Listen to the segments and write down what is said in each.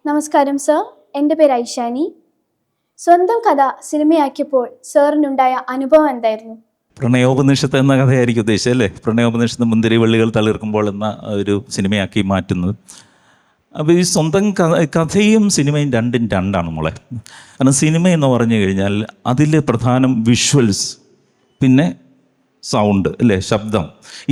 നമസ്കാരം സർ, എൻ്റെ പേര് ഐഷാനി. സ്വന്തം കഥ സിനിമയാക്കിയപ്പോൾ സാറിനുണ്ടായ അനുഭവം എന്തായിരുന്നു? പ്രണയോപനിഷത്ത് എന്ന കഥയായിരിക്കും ഉദ്ദേശിച്ചത് അല്ലേ? പ്രണയോപനിഷത്ത് മുന്തിരി വള്ളികൾ തളിർക്കുമ്പോൾ എന്ന ഒരു സിനിമയാക്കി മാറ്റുന്നത്. അപ്പോൾ ഈ സ്വന്തം കഥയും സിനിമയും രണ്ടും രണ്ടാണ് മോളെ. കാരണം സിനിമ എന്ന് പറഞ്ഞു കഴിഞ്ഞാൽ അതിൽ പ്രധാനം വിഷ്വൽസ്, പിന്നെ സൗണ്ട് അല്ലേ, ശബ്ദം.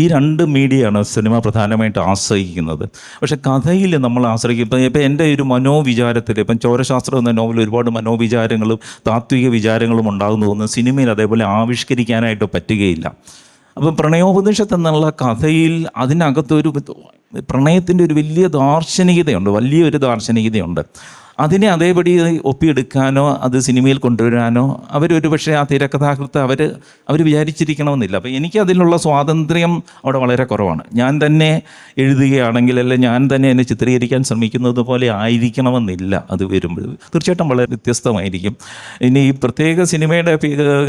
ഈ രണ്ട് മീഡിയയാണ് സിനിമ പ്രധാനമായിട്ട് ആശ്രയിക്കുന്നത്. പക്ഷേ കഥയിൽ നമ്മൾ ആശ്രയിക്കും. ഇപ്പം എൻ്റെ ഒരു മനോവിചാരത്തിൽ, ഇപ്പം ചോരശാസ്ത്രം എന്ന നോവൽ ഒരുപാട് മനോവിചാരങ്ങളും താത്വിക വിചാരങ്ങളും ഉണ്ടാകുന്നു തോന്നുന്നു. സിനിമയിൽ അതേപോലെ ആവിഷ്കരിക്കാനായിട്ട് പറ്റുകയില്ല. അപ്പം പ്രണയോപനിഷത്ത് എന്നുള്ള കഥയിൽ അതിനകത്തൊരു പ്രണയത്തിൻ്റെ ഒരു വലിയ ദാർശനികതയുണ്ട്, വലിയൊരു ദാർശനികതയുണ്ട്. അതിനെ അതേപടി ഒപ്പിയെടുക്കാനോ അത് സിനിമയിൽ കൊണ്ടുവരാനോ അവരൊരു പക്ഷേ ആ തിരക്കഥാകൃത്ത് അവർ വിചാരിച്ചിരിക്കണമെന്നില്ല. അപ്പോൾ എനിക്ക് അതിനുള്ള സ്വാതന്ത്ര്യം അവിടെ വളരെ കുറവാണ്. ഞാൻ തന്നെ എഴുതുകയാണെങ്കിൽ, അല്ലെ ഞാൻ തന്നെ എന്നെ ചിത്രീകരിക്കാൻ ശ്രമിക്കുന്നത് പോലെ ആയിരിക്കണമെന്നില്ല. അത് വരുമ്പോൾ തീർച്ചയായിട്ടും വളരെ വ്യത്യസ്തമായിരിക്കും. ഇനി ഈ പ്രത്യേക സിനിമയുടെ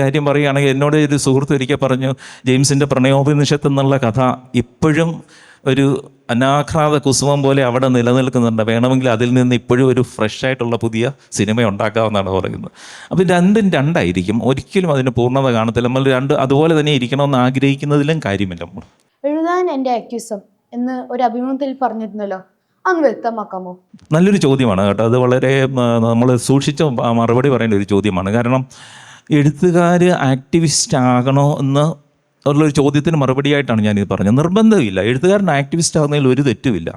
കാര്യം പറയുകയാണെങ്കിൽ, എന്നോട് ഒരു സുഹൃത്ത് ഒരിക്കൽ പറഞ്ഞു, ജെയിംസിൻ്റെ പ്രണയോപനിഷത്ത് എന്നുള്ള കഥ ഇപ്പോഴും ഒരു അനാഘ്രാത കുസുമം പോലെ അവിടെ നിലനിൽക്കുന്നുണ്ട്, വേണമെങ്കിൽ അതിൽ നിന്ന് ഇപ്പോഴും ഒരു ഫ്രഷ് ആയിട്ടുള്ള പുതിയ സിനിമ ഉണ്ടാക്കാമെന്നാണ് പറയുന്നത്. അപ്പോൾ രണ്ടും രണ്ടായിരിക്കും, ഒരിക്കലും അതിന് പൂർണ്ണത കാണത്തില്ല. നമ്മൾ രണ്ട് അതുപോലെ തന്നെ ഇരിക്കണമെന്ന് ആഗ്രഹിക്കുന്നതിലും കാര്യമില്ല. നമ്മൾ എഴുതാൻ എൻ്റെ അക്യൂസം എന്ന് ഒരു അഭിമുഖത്തിൽ പറഞ്ഞിരുന്നല്ലോ, അങ്ങ് വ്യക്തമാക്കാമോ? നല്ലൊരു ചോദ്യമാണ് കേട്ടോ. അത് വളരെ നമ്മൾ സൂക്ഷിച്ച് മറുപടി പറയേണ്ട ഒരു ചോദ്യമാണ്. കാരണം എഴുത്തുകാർ ആക്ടിവിസ്റ്റ് ആകണോ എന്ന് ഉള്ളൊരു ചോദ്യത്തിന് മറുപടിയായിട്ടാണ് ഞാനിത് പറഞ്ഞത്. നിർബന്ധമില്ല, എഴുത്തുകാരൻ ആക്ടിവിസ്റ്റ് ആകുന്നതിൽ ഒരു തെറ്റുമില്ല.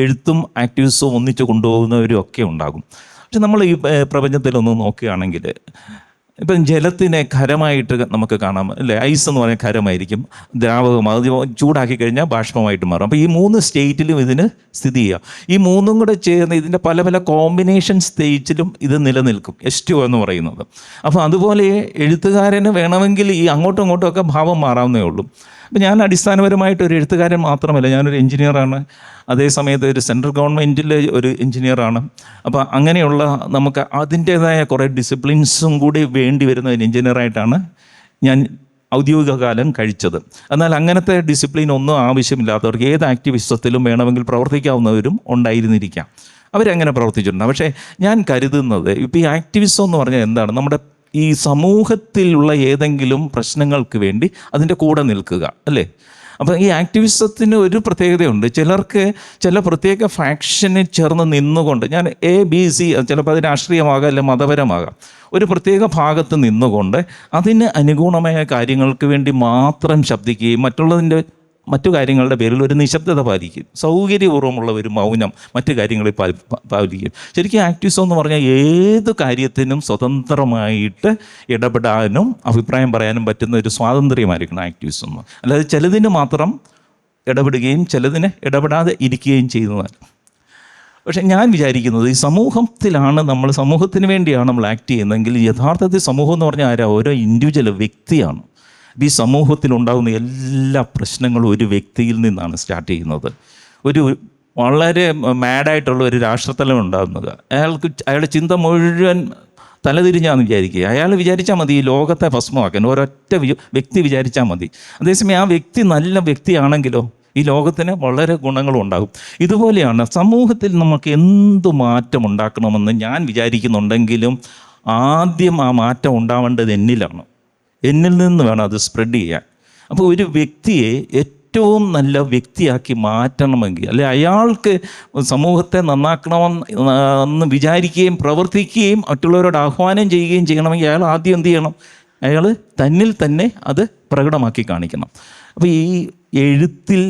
എഴുത്തും ആക്ടിവിസവും ഒന്നിച്ച് കൊണ്ടുപോകുന്നവരും ഒക്കെ ഉണ്ടാകും. പക്ഷെ നമ്മൾ ഈ പ്രപഞ്ചത്തിലൊന്ന് നോക്കുകയാണെങ്കിൽ, ഇപ്പം ജലത്തിനെ ഖരമായിട്ട് നമുക്ക് കാണാം അല്ലേ? ഐസ് എന്ന് പറഞ്ഞാൽ ഖരമായിരിക്കും, ദ്രാവകം, അത് ചൂടാക്കി കഴിഞ്ഞാൽ ബാഷ്പമായിട്ട് മാറും. അപ്പോൾ ഈ മൂന്ന് സ്റ്റേറ്റിലും ഇതിന് സ്ഥിതി ചെയ്യുക. ഈ മൂന്നും കൂടെ ചേർന്ന് ഇതിൻ്റെ പല പല കോമ്പിനേഷൻ സ്റ്റേജിലും ഇത് നിലനിൽക്കും, H2O എന്ന് പറയുന്നത്. അപ്പോൾ അതുപോലെ എഴുത്തുകാരന് വേണമെങ്കിൽ ഈ അങ്ങോട്ടും ഇങ്ങോട്ടും ഒക്കെ ഭാവം മാറാവുന്നേ ഉള്ളൂ. അപ്പോൾ ഞാൻ അടിസ്ഥാനപരമായിട്ട് ഒരു എഴുത്തുകാരൻ മാത്രമല്ല, ഞാനൊരു എഞ്ചിനീയറാണ്, അതേസമയത്ത് ഒരു സെൻട്രൽ ഗവൺമെൻറ്റിലെ ഒരു എഞ്ചിനീയറാണ്. അപ്പോൾ അങ്ങനെയുള്ള നമുക്ക് അതിൻ്റേതായ കുറേ ഡിസിപ്ലിൻസും കൂടി വേണ്ടി വരുന്ന ഒരു എഞ്ചിനീയറായിട്ടാണ് ഞാൻ ഔദ്യോഗിക കാലം കഴിച്ചത്. എന്നാൽ അങ്ങനത്തെ ഡിസിപ്ലിൻ ഒന്നും ആവശ്യമില്ലാത്തവർക്ക് ഏത് ആക്ടിവിസത്തിലും വേണമെങ്കിൽ പ്രവർത്തിക്കാവുന്നവരും ഉണ്ടായിരുന്നിരിക്കാം. അവരങ്ങനെ പ്രവർത്തിച്ചിട്ടുണ്ട്. പക്ഷേ ഞാൻ കരുതുന്നത് ഇപ്പോൾ ഈ ആക്ടിവിസം എന്ന് പറഞ്ഞാൽ എന്താണ്? നമ്മുടെ ഈ സമൂഹത്തിലുള്ള ഏതെങ്കിലും പ്രശ്നങ്ങൾക്ക് വേണ്ടി അതിൻ്റെ കൂടെ നിൽക്കുക അല്ലേ? അപ്പോൾ ഈ ആക്ടിവിസത്തിന് ഒരു പ്രത്യേകതയുണ്ട്. ചിലർക്ക് ചില പ്രത്യേക ഫാക്ഷന് ചേർന്ന് നിന്നുകൊണ്ട്, ഞാൻ ABC, ചിലപ്പോൾ അത് രാഷ്ട്രീയമാകാം, അല്ലെങ്കിൽ മതപരമാകാം, ഒരു പ്രത്യേക ഭാഗത്ത് നിന്നുകൊണ്ട് അതിന് അനുകൂലമായ കാര്യങ്ങൾക്ക് വേണ്ടി മാത്രം ശബ്ദിക്കുകയും മറ്റു കാര്യങ്ങളുടെ പേരിൽ ഒരു നിശബ്ദത പാലിക്കും, സൗകര്യപൂർവ്വമുള്ള ഒരു മൗനം മറ്റു കാര്യങ്ങളിൽ പാലിക്കും. ശരിക്കും ആക്ടിവിസം എന്ന് പറഞ്ഞാൽ ഏത് കാര്യത്തിനും സ്വതന്ത്രമായിട്ട് ഇടപെടാനും അഭിപ്രായം പറയാനും പറ്റുന്ന ഒരു സ്വാതന്ത്ര്യമായിരിക്കണം ആക്ടിവിസം. അല്ലാതെ ചിലതിന് മാത്രം ഇടപെടുകയും ചിലതിന് ഇടപെടാതെ ഇരിക്കുകയും ചെയ്യുന്നതാണ്. പക്ഷേ ഞാൻ വിചാരിക്കുന്നത്, ഈ സമൂഹത്തിലാണ് നമ്മൾ, സമൂഹത്തിന് വേണ്ടിയാണ് നമ്മൾ ആക്ട് ചെയ്യുന്നതെങ്കിൽ യഥാർത്ഥത്തിൽ സമൂഹം എന്ന് പറഞ്ഞാൽ ആരാ? ഓരോ ഇൻഡിവിജ്വൽ വ്യക്തിയാണ്. ഈ സമൂഹത്തിലുണ്ടാകുന്ന എല്ലാ പ്രശ്നങ്ങളും ഒരു വ്യക്തിയിൽ നിന്നാണ് സ്റ്റാർട്ട് ചെയ്യുന്നത്. ഒരു വളരെ മാഡായിട്ടുള്ള ഒരു രാഷ്ട്രത്തലം ഉണ്ടാകുന്നത് അയാളുടെ ചിന്ത മുഴുവൻ തലതിരിഞ്ഞാന്ന് വിചാരിക്കുക. അയാൾ വിചാരിച്ചാൽ മതി ഈ ലോകത്തെ ഭസ്മമാക്കാൻ, ഒരൊറ്റ വ്യക്തി വിചാരിച്ചാൽ മതി. അതേസമയം ആ വ്യക്തി നല്ല വ്യക്തിയാണെങ്കിലോ ഈ ലോകത്തിന് വളരെ ഗുണങ്ങളും ഉണ്ടാകും. ഇതുപോലെയാണ് സമൂഹത്തിൽ നമുക്ക് എന്ത് മാറ്റം ഉണ്ടാക്കണമെന്ന് ഞാൻ വിചാരിക്കുന്നുണ്ടെങ്കിലും ആദ്യം ആ മാറ്റം ഉണ്ടാവേണ്ടത് എന്നിൽ നിന്ന് വേണം അത് സ്പ്രെഡ് ചെയ്യാൻ. അപ്പോൾ ഒരു വ്യക്തിയെ ഏറ്റവും നല്ല വ്യക്തിയാക്കി മാറ്റണമെങ്കിൽ, അല്ലെ അയാൾക്ക് സമൂഹത്തെ നന്നാക്കണമെന്ന് വിചാരിക്കുകയും പ്രവർത്തിക്കുകയും മറ്റുള്ളവരോട് ആഹ്വാനം ചെയ്യുകയും ചെയ്യണമെങ്കിൽ അയാൾ ആദ്യം എന്ത് ചെയ്യണം? അയാൾ തന്നിൽ തന്നെ അത് പ്രകടമാക്കി കാണിക്കണം. അപ്പോൾ ഈ എഴുത്തിൽ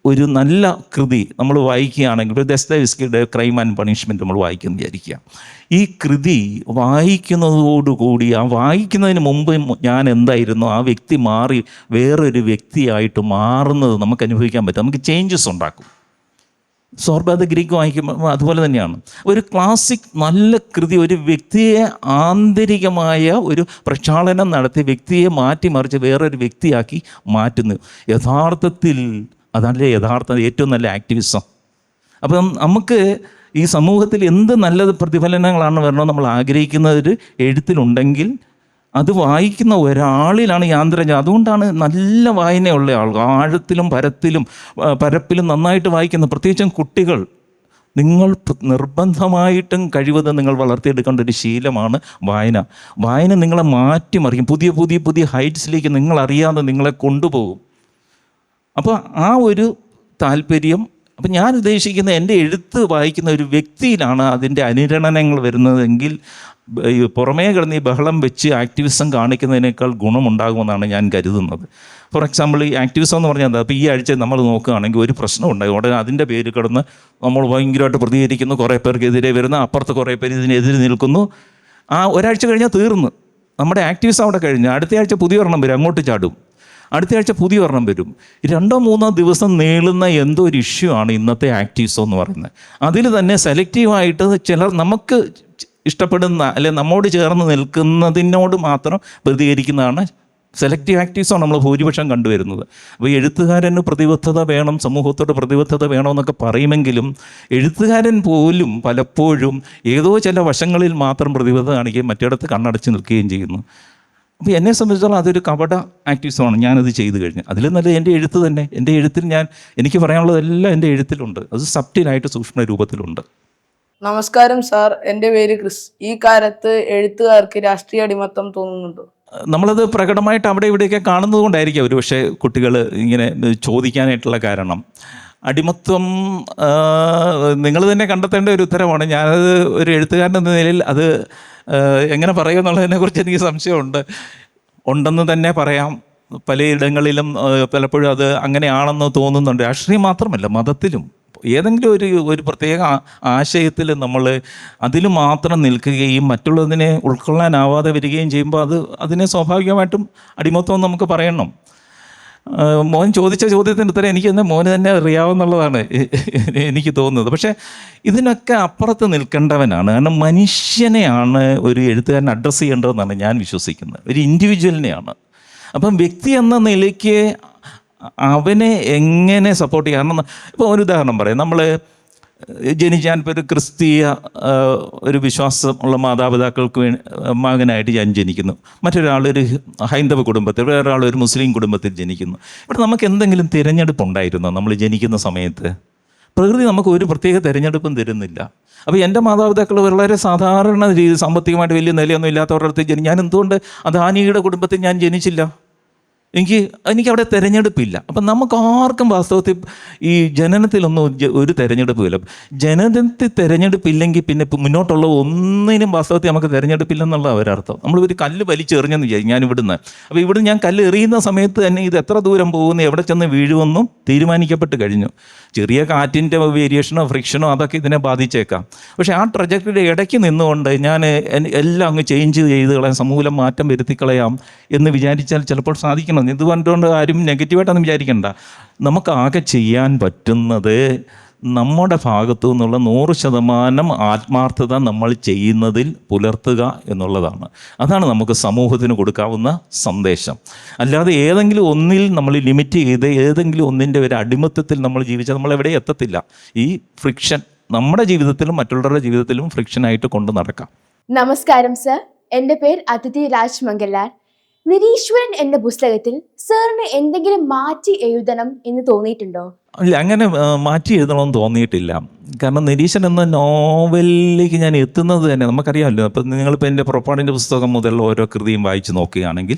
ഒരു നല്ല കൃതി നമ്മൾ വായിക്കുകയാണെങ്കിൽ, ഇപ്പോൾ ദസ്തയേവ്സ്കിയുടെ ക്രൈം ആൻഡ് പണിഷ്മെൻറ്റ് നമ്മൾ വായിക്കുന്നു വിചാരിക്കുക. ഈ കൃതി വായിക്കുന്നതോടുകൂടി, ആ വായിക്കുന്നതിന് മുമ്പ് ഞാൻ എന്തായിരുന്നു ആ വ്യക്തി മാറി വേറൊരു വ്യക്തിയായിട്ട് മാറുന്നത് നമുക്ക് അനുഭവിക്കാൻ പറ്റും. നമുക്ക് ചേഞ്ചസ് ഉണ്ടാക്കും. സോർബാദ ഗ്രീക്ക് വായിക്കുമ്പോൾ അതുപോലെ തന്നെയാണ്. ഒരു ക്ലാസിക് നല്ല കൃതി ഒരു വ്യക്തിയെ ആന്തരികമായ ഒരു പ്രക്ഷാളനം നടത്തി വ്യക്തിയെ മാറ്റിമറിച്ച് വേറൊരു വ്യക്തിയാക്കി മാറ്റുന്നു. യഥാർത്ഥത്തിൽ അതല്ലേ ഏറ്റവും നല്ല ആക്ടിവിസം. അപ്പം നമുക്ക് ഈ സമൂഹത്തിൽ എന്ത് നല്ല പ്രതിഫലനങ്ങളാണ് വരണമെന്ന് നമ്മൾ ആഗ്രഹിക്കുന്നത് എഴുത്തിലുണ്ടെങ്കിൽ അത് വായിക്കുന്ന ഒരാളിലാണ് യാന്ത്രജ. അതുകൊണ്ടാണ് നല്ല വായനയുള്ള ആൾ ആഴത്തിലും പരപ്പിലും നന്നായിട്ട് വായിക്കുന്നത്. പ്രത്യേകിച്ചും കുട്ടികൾ നിങ്ങൾ നിർബന്ധമായിട്ടും കഴിവതും നിങ്ങൾ വളർത്തിയെടുക്കേണ്ട ഒരു ശീലമാണ് വായന. വായന നിങ്ങളെ മാറ്റിമറിയും, പുതിയ പുതിയ പുതിയ ഹൈറ്റ്സിലേക്ക് നിങ്ങളറിയാതെ നിങ്ങളെ കൊണ്ടുപോകും. അപ്പോൾ ആ ഒരു താല്പര്യം, അപ്പം ഞാൻ ഉദ്ദേശിക്കുന്ന എൻ്റെ എഴുത്ത് വായിക്കുന്ന ഒരു വ്യക്തിയിലാണ് അതിൻ്റെ അനുരണനങ്ങൾ വരുന്നതെങ്കിൽ പുറമേ കിടന്ന് ഈ ബഹളം വെച്ച് ആക്ടിവിസം കാണിക്കുന്നതിനേക്കാൾ ഗുണമുണ്ടാകുമെന്നാണ് ഞാൻ കരുതുന്നത്. ഫോർ എക്സാമ്പിൾ, ഈ ആക്ടിവിസം എന്ന് പറഞ്ഞാൽ എന്താ? അപ്പോൾ ഈ ആഴ്ച നമ്മൾ നോക്കുകയാണെങ്കിൽ ഒരു പ്രശ്നം ഉണ്ടായി, ഉടനെ അതിൻ്റെ പേര് കിടന്ന് നമ്മൾ ഭയങ്കരമായിട്ട് പ്രതികരിക്കുന്നു, കുറേ പേർക്കെതിരെ വരുന്നു, അപ്പുറത്ത് കുറേ പേര് ഇതിനെതിരെ നിൽക്കുന്നു. ആ ഒരാഴ്ച കഴിഞ്ഞാൽ തീർന്നു, നമ്മുടെ ആക്ടിവിസം അവിടെ കഴിഞ്ഞ്. അടുത്ത ആഴ്ച പുതിയ ഒരെണ്ണം വരും, അങ്ങോട്ട് ചാടും. അടുത്ത ആഴ്ച പുതിയ ഒരെണ്ണം വരും. 2-3 ദിവസം നീളുന്ന എന്തോ ഒരു ഇഷ്യൂ ആണ് ഇന്നത്തെ ആക്ടിവിസം എന്ന് പറയുന്നത്. അതിൽ തന്നെ സെലക്റ്റീവായിട്ട് ചിലർ നമുക്ക് ഇഷ്ടപ്പെടുന്ന അല്ലെങ്കിൽ നമ്മോട് ചേർന്ന് നിൽക്കുന്നതിനോട് മാത്രം പ്രതികരിക്കുന്നതാണ് സെലക്റ്റീവ് ആക്ടിവിസമാണ് നമ്മൾ ഭൂരിപക്ഷം കണ്ടുവരുന്നത്. അപ്പോൾ എഴുത്തുകാരന് പ്രതിബദ്ധത വേണം, സമൂഹത്തോട് പ്രതിബദ്ധത വേണമെന്നൊക്കെ പറയുമെങ്കിലും എഴുത്തുകാരൻ പോലും പലപ്പോഴും ഏതോ ചില വശങ്ങളിൽ മാത്രം പ്രതിബദ്ധത കാണിക്കുകയും മറ്റിടത്ത് കണ്ണടച്ച് നിൽക്കുകയും ചെയ്യുന്നു. അപ്പോൾ എന്നെ സംബന്ധിച്ചിടത്തോളം അതൊരു കപട ആക്ടിവിസമാണ് ഞാനത് ചെയ്തു കഴിഞ്ഞ്. അതിൽ നല്ല എൻ്റെ എഴുത്ത് തന്നെ, എൻ്റെ എഴുത്തിൽ എനിക്ക് പറയാനുള്ളതെല്ലാം എൻ്റെ എഴുത്തിലുണ്ട്. അത് സബ്റ്റിലായിട്ട് സൂക്ഷ്മ രൂപത്തിലുണ്ട്. നമസ്കാരം സാർ, എൻ്റെ പേര് ക്രിസ്. ഈ കാലത്ത് എഴുത്തുകാർക്ക് രാഷ്ട്രീയ അടിമത്തം തോന്നുന്നുണ്ടോ? നമ്മളത് പ്രകടമായിട്ട് അവിടെ ഇവിടെയൊക്കെ കാണുന്നത് കൊണ്ടായിരിക്കും ഒരു പക്ഷേ കുട്ടികൾ ഇങ്ങനെ ചോദിക്കാനായിട്ടുള്ള കാരണം. അടിമത്വം നിങ്ങൾ തന്നെ കണ്ടെത്തേണ്ട ഒരു ഉത്തരമാണ്. ഞാനത് ഒരു എഴുത്തുകാരൻ എന്ന നിലയിൽ അത് എങ്ങനെ പറയുമെന്നുള്ളതിനെക്കുറിച്ച് എനിക്ക് സംശയമുണ്ട്. ഉണ്ടെന്ന് തന്നെ പറയാം. പലയിടങ്ങളിലും പലപ്പോഴും അത് അങ്ങനെയാണെന്ന് തോന്നുന്നുണ്ട്. രാഷ്ട്രീയം മാത്രമല്ല, മതത്തിലും ഏതെങ്കിലും ഒരു പ്രത്യേക ആശയത്തിൽ നമ്മൾ അതിൽ മാത്രം നിൽക്കുകയും മറ്റുള്ളതിനെ ഉൾക്കൊള്ളാനാവാതെ വരികയും ചെയ്യുമ്പോൾ അതിനെ സ്വാഭാവികമായിട്ടും അടിമത്വം നമുക്ക് പറയണം. മോൻ ചോദിച്ച ചോദ്യത്തിൻ്റെ ഉത്തരം എനിക്ക് തന്നെ മോന് തന്നെ അറിയാവുന്നുള്ളതാണ് എനിക്ക് തോന്നുന്നത്. പക്ഷേ ഇതിനൊക്കെ അപ്പുറത്ത് നിൽക്കേണ്ടവനാണ്. കാരണം മനുഷ്യനെയാണ് ഒരു എഴുത്തുകാരൻ അഡ്രസ്സ് ചെയ്യേണ്ടതെന്നാണ് ഞാൻ വിശ്വസിക്കുന്നത്, ഒരു ഇൻഡിവിജ്വലിനെയാണ്. അപ്പം വ്യക്തി എന്ന നിലയ്ക്ക് അവനെ എങ്ങനെ സപ്പോർട്ട് ചെയ്യാം? കാരണം ഇപ്പോൾ ഒരു ഉദാഹരണം പറയാം. നമ്മൾ ഞാനിപ്പോൾ ഒരു ക്രിസ്തീയ ഒരു വിശ്വാസമുള്ള മാതാപിതാക്കൾക്ക് മകനായിട്ട് ഞാൻ ജനിക്കുന്നു. മറ്റൊരാളൊരു ഹൈന്ദവ കുടുംബത്തിൽ, വേറൊരാൾ ഒരു മുസ്ലിം കുടുംബത്തിൽ ജനിക്കുന്നു. ഇവിടെ നമുക്ക് എന്തെങ്കിലും തിരഞ്ഞെടുപ്പുണ്ടായിരുന്നോ? നമ്മൾ ജനിക്കുന്ന സമയത്ത് പ്രകൃതി നമുക്ക് ഒരു പ്രത്യേക തിരഞ്ഞെടുപ്പും തരുന്നില്ല. അപ്പോൾ എൻ്റെ മാതാപിതാക്കൾ വളരെ സാധാരണ രീതി, സാമ്പത്തികമായിട്ട് വലിയ നിലയൊന്നും ഇല്ലാത്തവരുടെ അടുത്ത് ഞാൻ എന്തുകൊണ്ട് അദാനിയുടെ കുടുംബത്തിൽ ഞാൻ ജനിച്ചില്ല? എനിക്ക് അവിടെ തിരഞ്ഞെടുപ്പില്ല. അപ്പം നമുക്ക് ആർക്കും വാസ്തവത്തിൽ ഈ ജനനത്തിലൊന്നും ഒരു തിരഞ്ഞെടുപ്പില്ല. ജനനത്തിൽ തിരഞ്ഞെടുപ്പില്ലെങ്കിൽ പിന്നെ മുന്നോട്ടുള്ള ഒന്നിനും വാസ്തവത്തിൽ നമുക്ക് തിരഞ്ഞെടുപ്പില്ലെന്നുള്ള ഒരർത്ഥം. നമ്മളൊരു കല്ല് വലിച്ചെറിഞ്ഞെന്ന് വിചാരിക്കും. ഞാൻ ഇവിടുന്ന്, അപ്പോൾ ഇവിടുന്ന് ഞാൻ കല്ല് എറിയുന്ന സമയത്ത് തന്നെ ഇത് എത്ര ദൂരം പോകുന്നു, എവിടെ ചെന്ന് വീഴുമെന്നും തീരുമാനിക്കപ്പെട്ട് കഴിഞ്ഞു. ചെറിയ കാറ്റിൻ്റെ വേരിയേഷനോ ഫ്രിക്ഷനോ അതൊക്കെ ഇതിനെ ബാധിച്ചേക്കാം. പക്ഷേ ആ ട്രജക്ടറിയുടെ ഇടയ്ക്ക് നിന്നുകൊണ്ട് ഞാൻ എല്ലാം അങ്ങ് ചേഞ്ച് ചെയ്ത് കളയാം, സമൂലം മാറ്റം വരുത്തിക്കളയാം എന്ന് വിചാരിച്ചാൽ ചിലപ്പോൾ സാധിക്കണം. ഇത് പറഞ്ഞുകൊണ്ട് ആരും നെഗറ്റീവായിട്ടൊന്നും വിചാരിക്കണ്ട. നമുക്കാകെ ചെയ്യാൻ പറ്റുന്നത് നമ്മുടെ ഭാഗത്തു നിന്നുള്ള 100% ആത്മാർത്ഥത നമ്മൾ ചെയ്യുന്നതിൽ പുലർത്തുക എന്നുള്ളതാണ്. അതാണ് നമുക്ക് സമൂഹത്തിന് കൊടുക്കാവുന്ന സന്ദേശം. അല്ലാതെ ഏതെങ്കിലും ഒന്നിൽ നമ്മൾ ലിമിറ്റ് ചെയ്ത് ഏതെങ്കിലും ഒന്നിൻ്റെ ഒരു അടിമത്തത്തിൽ നമ്മൾ ജീവിച്ചാൽ നമ്മളെവിടെ എത്തത്തില്ല. ഈ ഫ്രിക്ഷൻ നമ്മുടെ ജീവിതത്തിലും മറ്റുള്ളവരുടെ ജീവിതത്തിലും ഫ്രിക്ഷനായിട്ട് കൊണ്ട് നടക്കാം. നമസ്കാരം സർ, എൻ്റെ പേര് അതിഥി രാജ് മംഗലാർ. നിരീശ്വരൻ എന്ന പുസ്തകത്തിൽ സാറിന് എന്തെങ്കിലും മാറ്റി എഴുതണം എന്ന് തോന്നിയിട്ടുണ്ടോ? അല്ല, അങ്ങനെ മാറ്റി എഴുതണമെന്ന് തോന്നിയിട്ടില്ല. കാരണം നിരീശ്വരൻ എന്ന നോവലിലേക്ക് ഞാൻ എത്തുന്നത് തന്നെ നമുക്കറിയാമല്ലോ. അപ്പം നിങ്ങളിപ്പോൾ എൻ്റെ പുറപ്പാടിൻ്റെ പുസ്തകം മുതലുള്ള ഓരോ കൃതിയും വായിച്ച് നോക്കുകയാണെങ്കിൽ,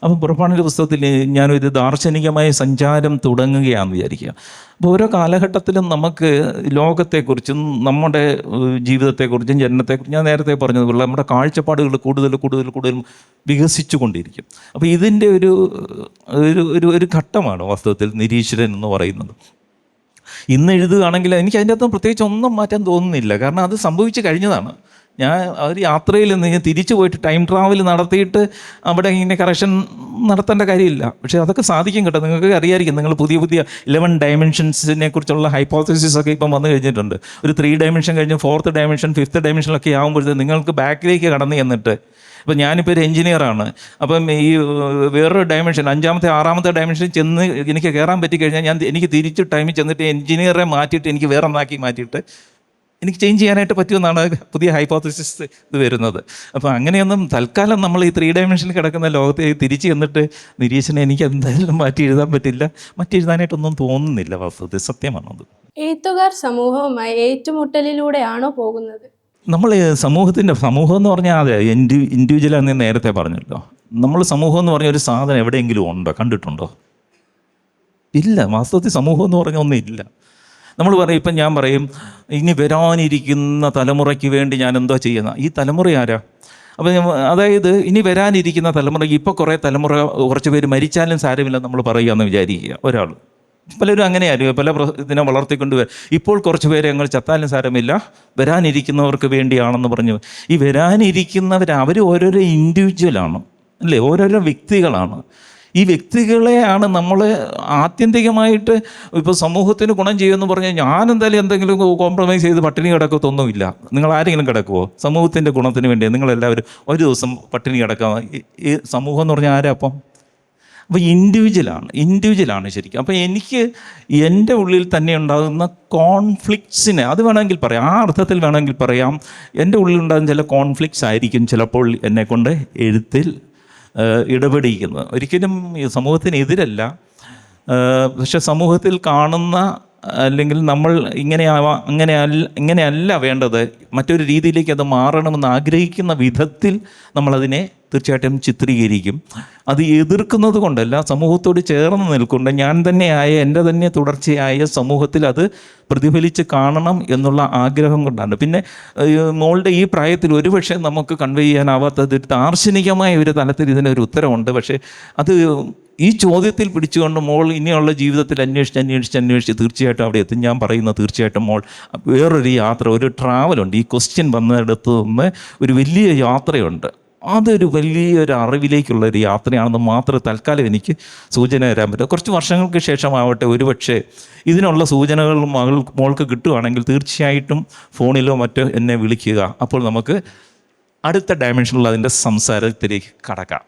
അപ്പം പുറപ്പാടിൻ്റെ പുസ്തകത്തിൽ ഞാനൊരു ദാർശനികമായ സഞ്ചാരം തുടങ്ങുകയാണെന്ന് വിചാരിക്കുക. അപ്പോൾ ഓരോ കാലഘട്ടത്തിലും നമുക്ക് ലോകത്തെക്കുറിച്ചും നമ്മുടെ ജീവിതത്തെക്കുറിച്ചും ജനനത്തെക്കുറിച്ചും ഞാൻ നേരത്തെ പറഞ്ഞതുപോലെ നമ്മുടെ കാഴ്ചപ്പാടുകൾ കൂടുതൽ വികസിച്ചു കൊണ്ടിരിക്കും. അപ്പോൾ ഇതിൻ്റെ ഒരു ഘട്ടമാണ് വാസ്തവത്തിൽ നിരീശ്വരൻ എന്ന് പറയുന്നത്. ഇന്ന് എഴുതുകയാണെങ്കിൽ എനിക്ക് അതിൻ്റെ അകത്ത് പ്രത്യേകിച്ച് ഒന്നും മാറ്റാൻ തോന്നുന്നില്ല. കാരണം അത് സംഭവിച്ചു കഴിഞ്ഞതാണ്. ഞാൻ ഒരു യാത്രയിൽ നിന്ന് തിരിച്ചു പോയിട്ട് ടൈം ട്രാവൽ നടത്തിയിട്ട് അവിടെ ഇങ്ങനെ കറക്ഷൻ നടത്തേണ്ട കാര്യമില്ല. പക്ഷേ അതൊക്കെ സാധിക്കും കേട്ടോ. നിങ്ങൾക്ക് അറിയാമായിരിക്കും, നിങ്ങൾ പുതിയ 11 ഡയമെൻഷൻസിനെ കുറിച്ചുള്ള ഹൈപ്പോത്തസിസ് ഒക്കെ ഇപ്പം വന്നു കഴിഞ്ഞിട്ടുണ്ട്. ഒരു 3 ഡയമെൻഷൻ കഴിഞ്ഞ് 4th ഡയമെൻഷൻ 5th ഡയമെൻഷനിലൊക്കെ ആകുമ്പോഴത്തേക്ക് നിങ്ങൾക്ക് ബാക്കിലേക്ക് കടന്നു ചെന്നിട്ട്, ഇപ്പം ഞാനിപ്പോൾ ഒരു എഞ്ചിനീയറാണ്. അപ്പം ഈ വേറൊരു ഡയമെൻഷൻ 5ാമത്തെ 6ാമത്തെ ഡയമെൻഷനിൽ ചെന്ന് എനിക്ക് കയറാൻ പറ്റിക്കഴിഞ്ഞാൽ എനിക്ക് തിരിച്ച് ടൈമിൽ ചെന്നിട്ട് എഞ്ചിനീയറെ മാറ്റിയിട്ട് എനിക്ക് വേറെ ഒന്നാക്കി മാറ്റിയിട്ട് എനിക്ക് ചേഞ്ച് ചെയ്യാനായിട്ട് പറ്റുമെന്നാണ് പുതിയ ഹൈപ്പോത്തസിസ് ഇത് വരുന്നത്. അപ്പോൾ അങ്ങനെയൊന്നും തൽക്കാലം നമ്മൾ ഈ 3 ഡയമെൻഷനിൽ കിടക്കുന്ന ലോകത്തെ തിരിച്ച് ചെന്നിട്ട് നിരീക്ഷണം എനിക്ക് എന്തായാലും മാറ്റി എഴുതാൻ പറ്റില്ല, മാറ്റി എഴുതാനായിട്ടൊന്നും തോന്നുന്നില്ല. വാസ്തവത്തിൽ സത്യമാണത്. എഴുത്തുകാർ സമൂഹവുമായി ഏറ്റുമുട്ടലിലൂടെയാണോ പോകുന്നത്? നമ്മൾ സമൂഹം എന്ന് പറഞ്ഞാൽ അതെ ഇൻഡിവിജ്വലാണെന്ന് നേരത്തെ പറഞ്ഞല്ലോ. നമ്മൾ സമൂഹം എന്ന് പറഞ്ഞ ഒരു സാധനം എവിടെയെങ്കിലും ഉണ്ടോ, കണ്ടിട്ടുണ്ടോ? ഇല്ല. വാസ്തവത്തിൽ സമൂഹം എന്ന് പറഞ്ഞ ഒന്നും ഇല്ല. നമ്മൾ പറയും, ഇപ്പം ഞാൻ പറയും ഇനി വരാനിരിക്കുന്ന തലമുറയ്ക്ക് വേണ്ടി ഞാൻ എന്തോ ചെയ്യുന്ന, ഈ തലമുറ ആരാ? അപ്പം അതായത് ഇനി വരാനിരിക്കുന്ന തലമുറയ്ക്ക് ഇപ്പോൾ കുറച്ച് പേര് മരിച്ചാലും സാരമില്ല നമ്മൾ പറയുകയെന്ന് വിചാരിക്കുക. ഒരാൾ, പലരും അങ്ങനെയായിരിക്കും, പല ഇതിനെ വളർത്തിക്കൊണ്ട് വരും. ഇപ്പോൾ കുറച്ച് പേരെ ഞങ്ങൾ ചത്താലും സാരമില്ല, വരാനിരിക്കുന്നവർക്ക് വേണ്ടിയാണെന്ന് പറഞ്ഞു. ഈ വരാനിരിക്കുന്നവർ അവർ ഓരോരോ ഇൻഡിവിജ്വലാണ് അല്ലേ, ഓരോരോ വ്യക്തികളാണ്. ഈ വ്യക്തികളെയാണ് നമ്മൾ ആത്യന്തികമായിട്ട് ഇപ്പോൾ സമൂഹത്തിന് ഗുണം ചെയ്യുമെന്ന് പറഞ്ഞാൽ ഞാൻ എന്തായാലും എന്തെങ്കിലും കോംപ്രമൈസ് ചെയ്ത് പട്ടിണി കിടക്കത്തൊന്നുമില്ല. നിങ്ങൾ ആരെങ്കിലും കിടക്കുമോ? സമൂഹത്തിൻ്റെ ഗുണത്തിന് വേണ്ടി നിങ്ങളെല്ലാവരും ഒരു ദിവസം പട്ടിണി കിടക്കാം. ഈ സമൂഹം എന്ന് പറഞ്ഞാൽ ആരാ അപ്പം? അപ്പോൾ ഇൻഡിവിജ്വലാണ് ശരിക്കും. അപ്പോൾ എനിക്ക് എൻ്റെ ഉള്ളിൽ തന്നെ ഉണ്ടാകുന്ന കോൺഫ്ലിക്ട്സിനെ, അത് വേണമെങ്കിൽ പറയാം, ആ അർത്ഥത്തിൽ വേണമെങ്കിൽ പറയാം, എൻ്റെ ഉള്ളിലുണ്ടാകുന്ന ചില കോൺഫ്ലിക്ട്സ് ആയിരിക്കും ചിലപ്പോൾ എന്നെക്കൊണ്ട് എഴുത്തിൽ ഇടപെടിക്കുന്നത്. ഒരിക്കലും സമൂഹത്തിനെതിരല്ല, പക്ഷെ സമൂഹത്തിൽ കാണുന്ന അല്ലെങ്കിൽ നമ്മൾ ഇങ്ങനെയല്ല വേണ്ടത്, മറ്റൊരു രീതിയിലേക്ക് അത് മാറണമെന്ന് ആഗ്രഹിക്കുന്ന വിധത്തിൽ നമ്മളതിനെ തീർച്ചയായിട്ടും ചിത്രീകരിക്കും. അത് എതിർക്കുന്നത് കൊണ്ടല്ല, സമൂഹത്തോട് ചേർന്ന് നിൽക്കൊണ്ട് എൻ്റെ തന്നെ തുടർച്ചയായ സമൂഹത്തിൽ അത് പ്രതിഫലിച്ച് കാണണം എന്നുള്ള ആഗ്രഹം കൊണ്ടാണ്. പിന്നെ മോളുടെ ഈ പ്രായത്തിൽ ഒരുപക്ഷെ നമുക്ക് കൺവേ ചെയ്യാനാവാത്തത് ദാർശനികമായ ഒരു തലത്തിൽ ഇതിനൊരു ഉത്തരവുണ്ട്. പക്ഷേ അത് ഈ ചോദ്യത്തിൽ പിടിച്ചുകൊണ്ട് മോൾ ഇനിയുള്ള ജീവിതത്തിൽ അന്വേഷിച്ച് തീർച്ചയായിട്ടും അവിടെ എത്തും. ഞാൻ പറയുന്നത് തീർച്ചയായിട്ടും മോൾ വേറൊരു യാത്ര, ഒരു ട്രാവലുണ്ട്. ഈ ക്വസ്റ്റ്യൻ വന്നിടത്ത് നിന്ന് ഒരു വലിയ യാത്രയുണ്ട്. അതൊരു വലിയൊരു അറിവിലേക്കുള്ള ഒരു യാത്രയാണെന്ന് മാത്രമേ തൽക്കാലം എനിക്ക് സൂചന തരാൻ പറ്റും. കുറച്ച് വർഷങ്ങൾക്ക് ശേഷമാവട്ടെ ഒരുപക്ഷെ ഇതിനുള്ള സൂചനകൾ മോൾക്ക് കിട്ടുകയാണെങ്കിൽ തീർച്ചയായിട്ടും ഫോണിലോ മറ്റോ എന്നെ വിളിക്കുക. അപ്പോൾ നമുക്ക് അടുത്ത ഡയമെൻഷനിലുള്ള അതിൻ്റെ സംസാരത്തിലേക്ക് കടക്കാം.